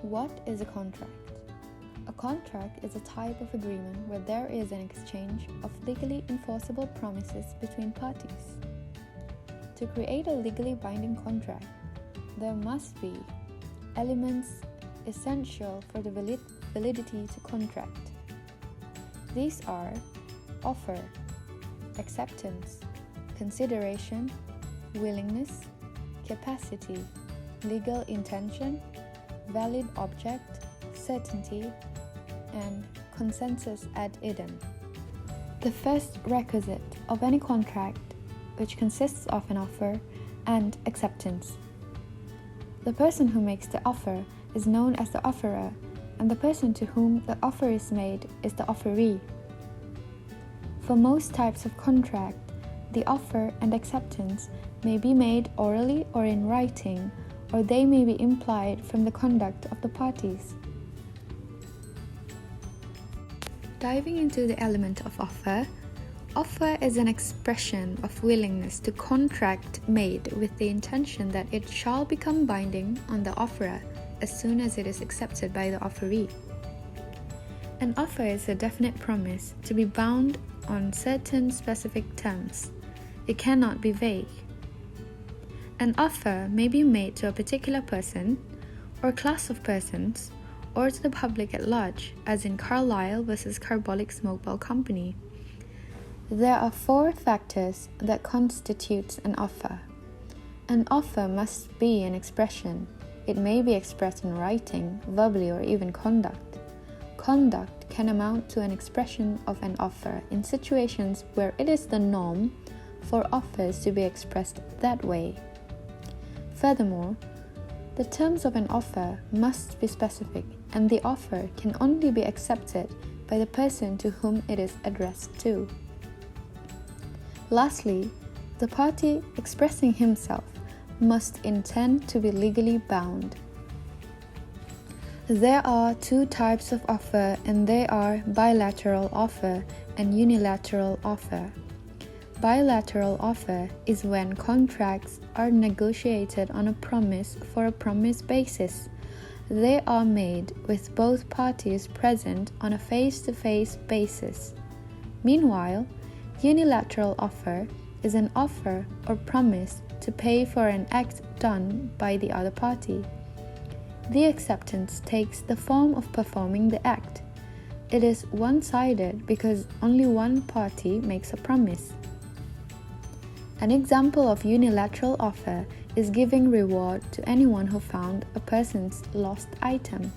What is a contract? A contract is a type of agreement where there is an exchange of legally enforceable promises between parties. To create a legally binding contract, there must be elements essential for the validity to contract. These are offer, acceptance, consideration, willingness, capacity, legal intention, valid object, certainty, and consensus ad idem. The first requisite of any contract, which consists of an offer and acceptance. The person who makes the offer is known as the offerer, and the person to whom the offer is made is the offeree. For most types of contract, the offer and acceptance may be made orally or in writing, or they may be implied from the conduct of the parties. Diving into the element of offer, offer is an expression of willingness to contract made with the intention that it shall become binding on the offerer as soon as it is accepted by the offeree. An offer is a definite promise to be bound on certain specific terms. It cannot be vague. An offer may be made to a particular person or class of persons or to the public at large, as in Carlyle versus Carbolic Smokeball Company. There are 4 factors that constitute an offer. An offer must be an expression. It may be expressed in writing, verbally, or even conduct. Conduct can amount to an expression of an offer in situations where it is the norm for offers to be expressed that way. Furthermore, the terms of an offer must be specific, and the offer can only be accepted by the person to whom it is addressed to. Lastly, the party expressing himself must intend to be legally bound. There are 2 types of offer, and they are bilateral offer and unilateral offer. Bilateral offer is when contracts are negotiated on a promise for a promise basis. They are made with both parties present on a face-to-face basis. Meanwhile, unilateral offer is an offer or promise to pay for an act done by the other party. The acceptance takes the form of performing the act. It is one-sided because only one party makes a promise. An example of unilateral offer is giving reward to anyone who found a person's lost item.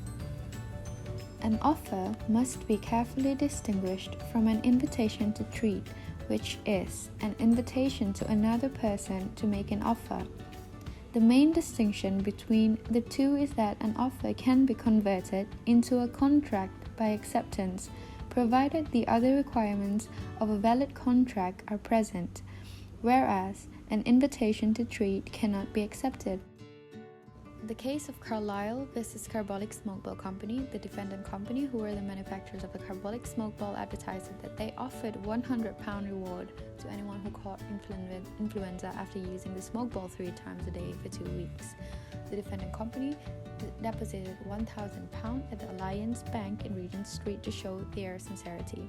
An offer must be carefully distinguished from an invitation to treat, which is an invitation to another person to make an offer. The main distinction between the two is that an offer can be converted into a contract by acceptance, provided the other requirements of a valid contract are present, whereas an invitation to treat cannot be accepted. The case of Carlyle versus Carbolic Smokeball Company, the defendant company, who were the manufacturers of the Carbolic Smokeball, advertised that they offered £100 reward to anyone who caught influenza after using the smokeball 3 times a day for 2 weeks. The defendant company deposited £1,000 at the Alliance Bank in Regent Street to show their sincerity.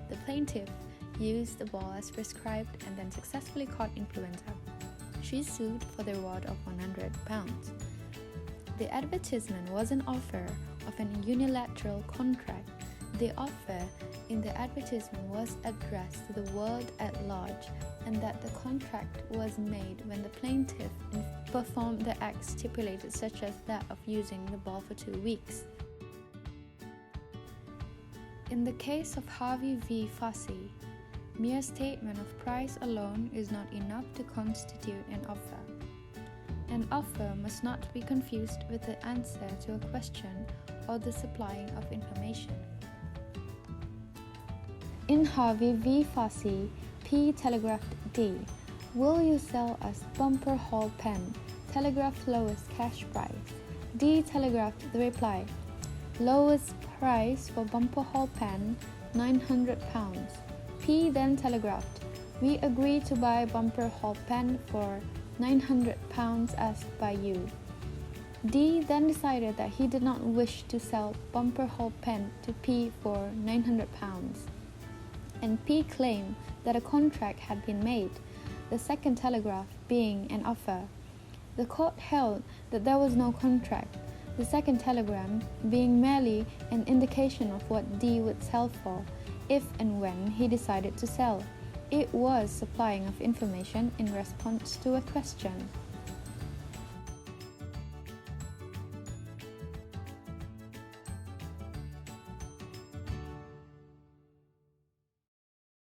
The plaintiff used the ball as prescribed and then successfully caught influenza. She sued for the reward of £100. The advertisement was an offer of an unilateral contract. The offer in the advertisement was addressed to the world at large, and that the contract was made when the plaintiff performed the act stipulated, such as that of using the ball for 2 weeks. In the case of Harvey v. Fossey, mere statement of price alone is not enough to constitute an offer. An offer must not be confused with the answer to a question or the supplying of information. In Harvey v. Fossey, P telegraphed D, "Will you sell us bumper hall pen?" Telegraphed lowest cash price. D telegraphed the reply, "Lowest price for bumper hall pen, £900. P then telegraphed, "We agree to buy bumper hall pen for £900 asked by you." D then decided that he did not wish to sell Bumper Hole Pen to P for £900, and P claimed that a contract had been made, the second telegraph being an offer. The court held that there was no contract, the second telegram being merely an indication of what D would sell for, if and when he decided to sell. It was supplying of information in response to a question.